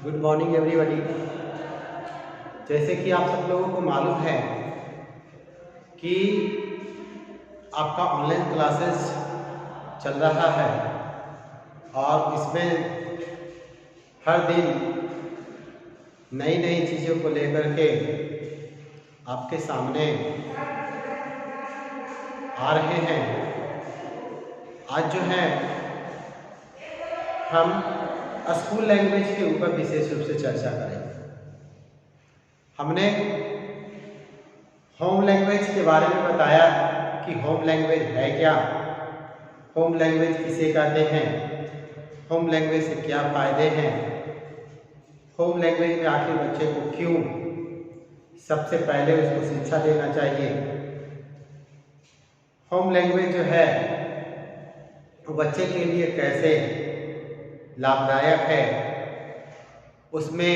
Good morning everybody. जैसे कि आप सब लोगों को मालूम है कि आपका ऑनलाइन क्लासेस चल रहा है और इसमें हर दिन नई नई चीज़ों को लेकर के आपके सामने आ रहे हैं। आज जो है हम स्कूल लैंग्वेज के ऊपर विशेष रूप से चर्चा करेंगे। हमने होम लैंग्वेज के बारे में बताया कि होम लैंग्वेज है क्या, होम लैंग्वेज किसे कहते हैं, होम लैंग्वेज से क्या फ़ायदे हैं, होम लैंग्वेज में आखिर बच्चे को क्यों सबसे पहले उसको शिक्षा देना चाहिए। होम लैंग्वेज जो है वो बच्चे के लिए कैसे लाभदायक है, उसमें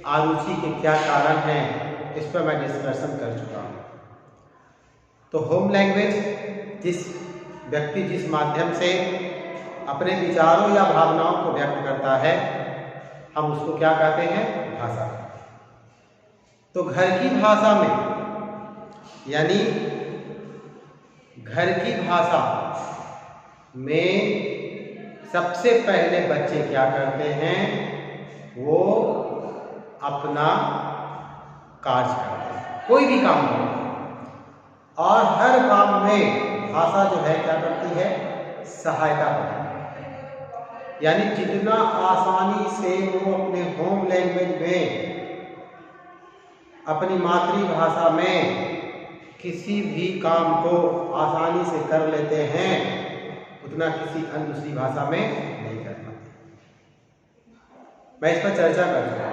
आरुचि के क्या कारण हैं, इस पर मैं डिस्कशन कर चुका हूँ। तो होम लैंग्वेज जिस माध्यम से अपने विचारों या भावनाओं को व्यक्त करता है, हम उसको क्या कहते हैं? भाषा। तो घर की भाषा में यानी घर की भाषा में सबसे पहले बच्चे क्या करते हैं? वो अपना कार्य करते हैं, कोई भी काम करते हैं और हर काम में भाषा जो है क्या करती है? सहायता करती है। यानी जितना आसानी से वो अपने होम लैंग्वेज में अपनी मातृभाषा में किसी भी काम को आसानी से कर लेते हैं, उतना किसी अन्य दूसरी भाषा में नहीं कर पाते। मैं इस पर चर्चा करूँगा।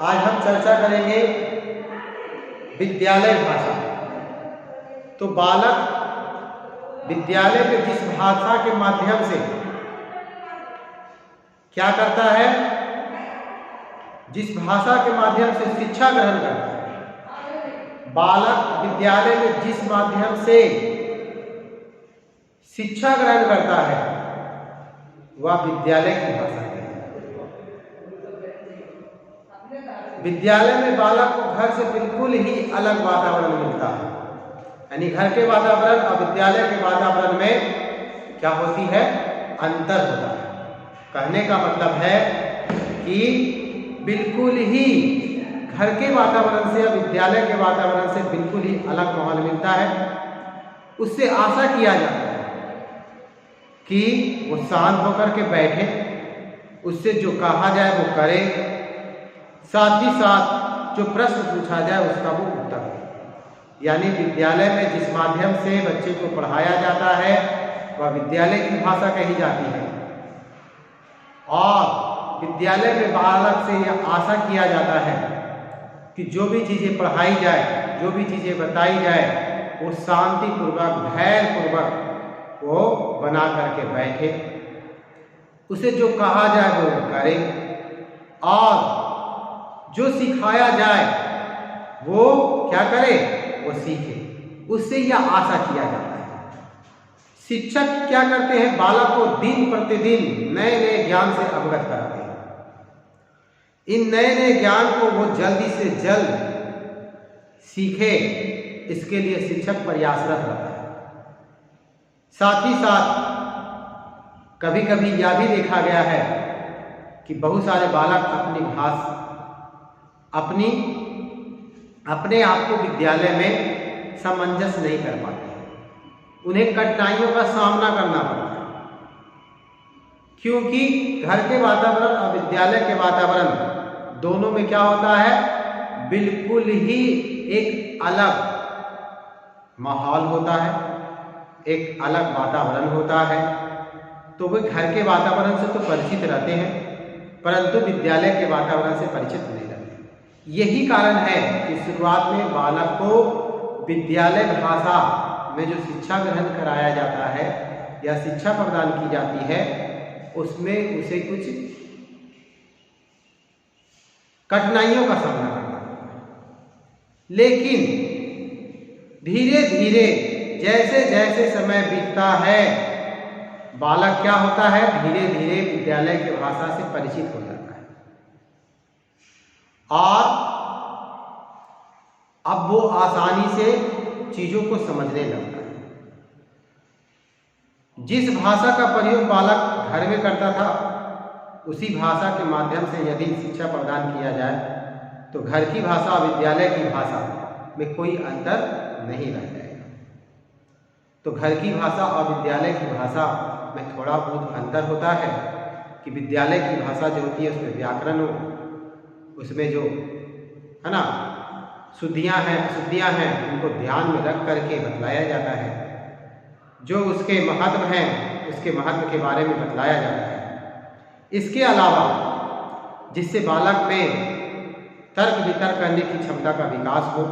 आज हम चर्चा करेंगे विद्यालय भाषा। तो बालक विद्यालय में जिस भाषा के माध्यम से क्या करता है, जिस भाषा के माध्यम से शिक्षा ग्रहण करता है, बालक विद्यालय में जिस माध्यम से शिक्षा ग्रहण करता है वह विद्यालय की भाषा है। विद्यालय में बालक को घर से बिल्कुल ही अलग वातावरण मिलता है। यानी घर के वातावरण और विद्यालय के वातावरण में क्या होती है? अंतर होता है। कहने का मतलब है कि बिल्कुल ही घर के वातावरण से या विद्यालय के वातावरण से बिल्कुल ही अलग माहौल मिलता है। उससे आशा किया जाता है कि वो शांत होकर के बैठे, उससे जो कहा जाए वो करे, साथ ही साथ जो प्रश्न पूछा जाए उसका वो उत्तर दे। यानी विद्यालय में जिस माध्यम से बच्चे को पढ़ाया जाता है वह विद्यालय की भाषा कही जाती है और विद्यालय में बालक से यह आशा किया जाता है कि जो भी चीज़ें पढ़ाई जाए, जो भी चीज़ें बताई जाए, वो शांतिपूर्वक धैर्यपूर्वक वो बना करके बैठे, उसे जो कहा जाए वो करे और जो सिखाया जाए वो क्या करे? वो सीखे। उससे यह आशा किया जाता है। शिक्षक क्या करते हैं? बालक को दिन प्रतिदिन नए नए ज्ञान से अवगत कराते हैं। इन नए नए ज्ञान को वो जल्दी से जल्द सीखे, इसके लिए शिक्षक प्रयासरत रहता है। साथ ही साथ कभी कभी यह भी देखा गया है कि बहुत सारे बालक अपने आप को विद्यालय में सामंजस्य नहीं कर पाते हैं। उन्हें कठिनाइयों का सामना करना पड़ता है, क्योंकि घर के वातावरण और विद्यालय के वातावरण दोनों में क्या होता है? बिल्कुल ही एक अलग माहौल होता है, एक अलग वातावरण होता है। तो वे घर के वातावरण से तो परिचित रहते हैं परंतु विद्यालय के वातावरण से परिचित नहीं रहते। यही कारण है कि शुरुआत में बालक को विद्यालय भाषा में जो शिक्षा ग्रहण कराया जाता है या शिक्षा प्रदान की जाती है, उसमें उसे कुछ कठिनाइयों का सामना करना पड़ता है। लेकिन धीरे धीरे जैसे जैसे समय बीतता है, बालक क्या होता है? धीरे धीरे विद्यालय की भाषा से परिचित हो जाता है। और अब वो आसानी से चीज़ों को समझने लगता है। जिस भाषा का प्रयोग बालक घर में करता था, उसी भाषा के माध्यम से यदि शिक्षा प्रदान किया जाए तो घर की भाषा और विद्यालय की भाषा में कोई अंतर नहीं रह जाएगा। तो घर की भाषा और विद्यालय की भाषा में थोड़ा बहुत अंतर होता है कि विद्यालय की भाषा जो होती है उसमें व्याकरण हो, उसमें जो है ना शुद्धियाँ हैं अशुद्धियाँ हैं उनको ध्यान में रख करके बतलाया जाता है। जो उसके महत्व हैं उसके महत्व के बारे में बतलाया जाता है। इसके अलावा जिससे बालक में तर्क वितर्क करने की क्षमता का विकास हो,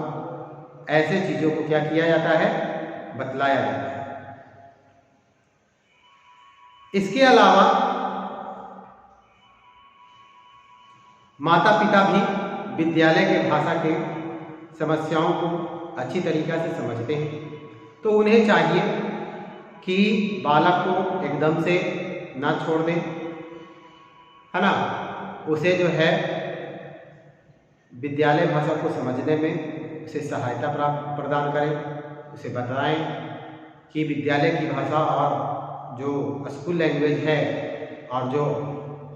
ऐसे चीज़ों को क्या किया जाता है, बतलाया जाता है। इसके अलावा माता पिता भी विद्यालय के भाषा के समस्याओं को अच्छी तरीक़ा से समझते हैं, तो उन्हें चाहिए कि बालक को एकदम से ना छोड़ दें, है ना, उसे जो है विद्यालय भाषा को समझने में उसे सहायता प्रदान करें, उसे बताएं कि विद्यालय की भाषा और जो स्कूल लैंग्वेज है और जो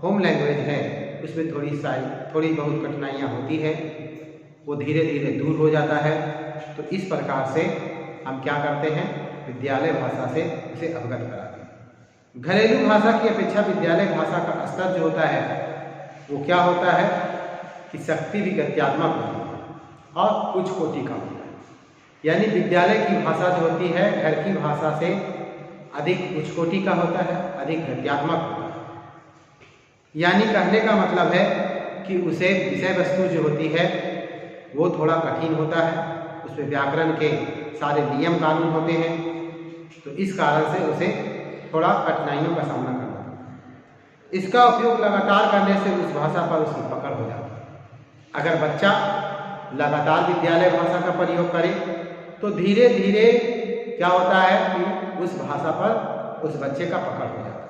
होम लैंग्वेज है उसमें थोड़ी बहुत कठिनाइयाँ होती है, वो धीरे धीरे दूर हो जाता है। तो इस प्रकार से हम क्या करते हैं, विद्यालय भाषा से उसे अवगत कराते हैं। घरेलू भाषा की अपेक्षा विद्यालय भाषा का स्तर जो होता है वो क्या होता है कि शक्ति भी गत्यात्मक होती है और उच्च कोटि का होता है। यानी विद्यालय की भाषा जो होती है घर की भाषा से अधिक उच्च कोटि का होता है, अधिक गत्यात्मक होता है। यानी कहने का मतलब है कि उसे विषय वस्तु जो होती है वो थोड़ा कठिन होता है, उसमें व्याकरण के सारे नियम कानून होते हैं, तो इस कारण से उसे थोड़ा कठिनाइयों का सामना करना पड़ता है। इसका उपयोग लगातार करने से उस भाषा पर उसकी पकड़ हो जाती है। अगर बच्चा लगातार विद्यालय भाषा का प्रयोग करे तो धीरे धीरे क्या होता है कि उस भाषा पर उस बच्चे का पकड़ हो जाता है।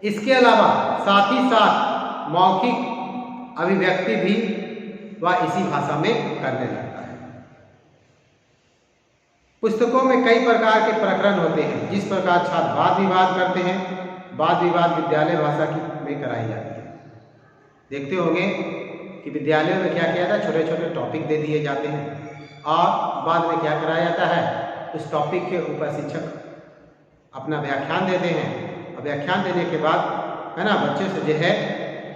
इसके अलावा साथ ही साथ मौखिक अभिव्यक्ति भी वह इसी भाषा में करने लगता है। पुस्तकों में कई प्रकार के प्रकरण होते हैं। जिस प्रकार छात्र वाद विवाद करते हैं, वाद विवाद विद्यालय भाषा में कराई जाती है। देखते होंगे कि विद्यालयों में क्या किया जाता है, छोटे छोटे टॉपिक दे दिए जाते हैं और बाद में क्या कराया जाता है, उस टॉपिक के ऊपर शिक्षक अपना व्याख्यान देते हैं और व्याख्यान देने के बाद है ना बच्चे से जो है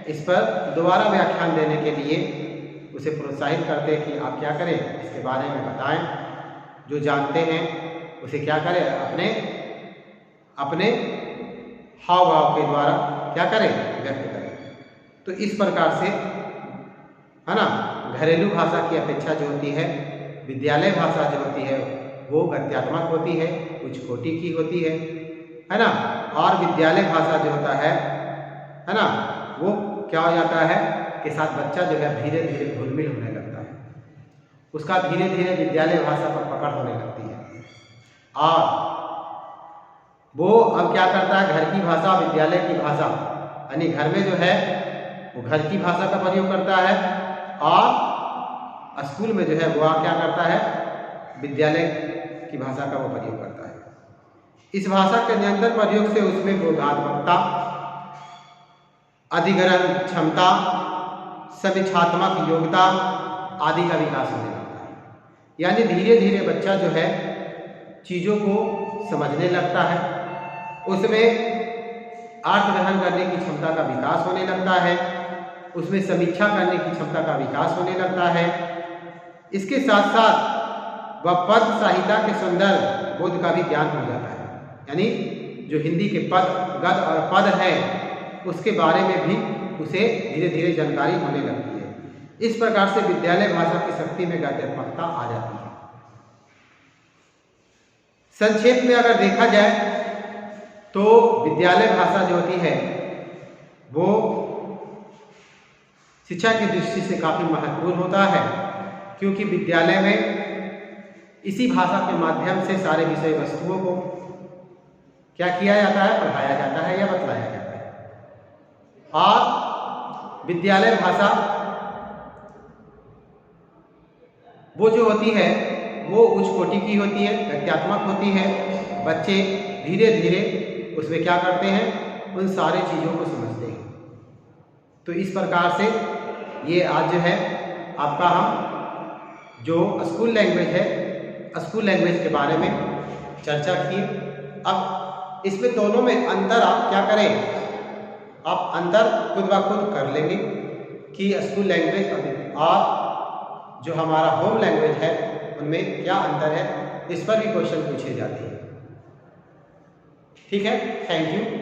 इस पर दोबारा व्याख्यान देने के लिए उसे प्रोत्साहित करते हैं कि आप क्या करें, इसके बारे में बताएं, जो जानते हैं उसे क्या करें, अपने हाव भाव के द्वारा क्या करें, व्यक्त करें। तो इस प्रकार से है ना घरेलू भाषा की अपेक्षा जो होती है विद्यालय भाषा जो होती है वो गत्यात्मक होती है, उच्च कोटि की होती है ना। और विद्यालय भाषा जो होता है ना, वो क्या हो जाता है के साथ बच्चा जो है धीरे धीरे घुलमिल होने लगता है, उसका धीरे धीरे विद्यालय भाषा पर पकड़ होने लगती है और वो अब क्या करता है, घर की भाषा विद्यालय की भाषा यानी घर में जो है वो घर की भाषा का प्रयोग करता है और स्कूल में जो है वो क्या करता है, विद्यालय की भाषा का वो प्रयोग करता है। इस भाषा के निरंतर प्रयोग से उसमें बोधात्मकता, अधिग्रहण क्षमता, समीक्षात्मक योग्यता आदि का विकास होने लगता है। यानी धीरे धीरे बच्चा जो है चीज़ों को समझने लगता है, उसमें अर्थ ग्रहण करने की क्षमता का विकास होने लगता है, उसमें समीक्षा करने की क्षमता का विकास होने लगता है। इसके साथ साथ वह पद साहित्य के सुंदर बोध का भी ज्ञान हो जाता है। यानी जो हिंदी के पद, गद और पद है उसके बारे में भी उसे धीरे धीरे जानकारी होने लगती है। इस प्रकार से विद्यालय भाषा की शक्ति में गत्यात्मकता आ जाती है। संक्षेप में अगर देखा जाए तो विद्यालय भाषा जो होती है वो शिक्षा की दृष्टि से काफ़ी महत्वपूर्ण होता है, क्योंकि विद्यालय में इसी भाषा के माध्यम से सारे विषय वस्तुओं को क्या किया जाता है, पढ़ाया जाता है या बतलाया जाता है। और विद्यालय भाषा वो जो होती है वो उच्च कोटि की होती है, गद्यात्मक होती है। बच्चे धीरे धीरे उसमें क्या करते हैं, उन सारी चीज़ों को समझते हैं। तो इस प्रकार से ये आज जो है आपका हम जो स्कूल लैंग्वेज है, स्कूल लैंग्वेज के बारे में चर्चा की। अब इसमें दोनों में अंतर आप क्या करें, आप अंतर खुद ब खुद कर लेंगे कि स्कूल लैंग्वेज और जो हमारा होम लैंग्वेज है उनमें क्या अंतर है। इस पर भी क्वेश्चन पूछे जाते हैं। ठीक है, थैंक यू।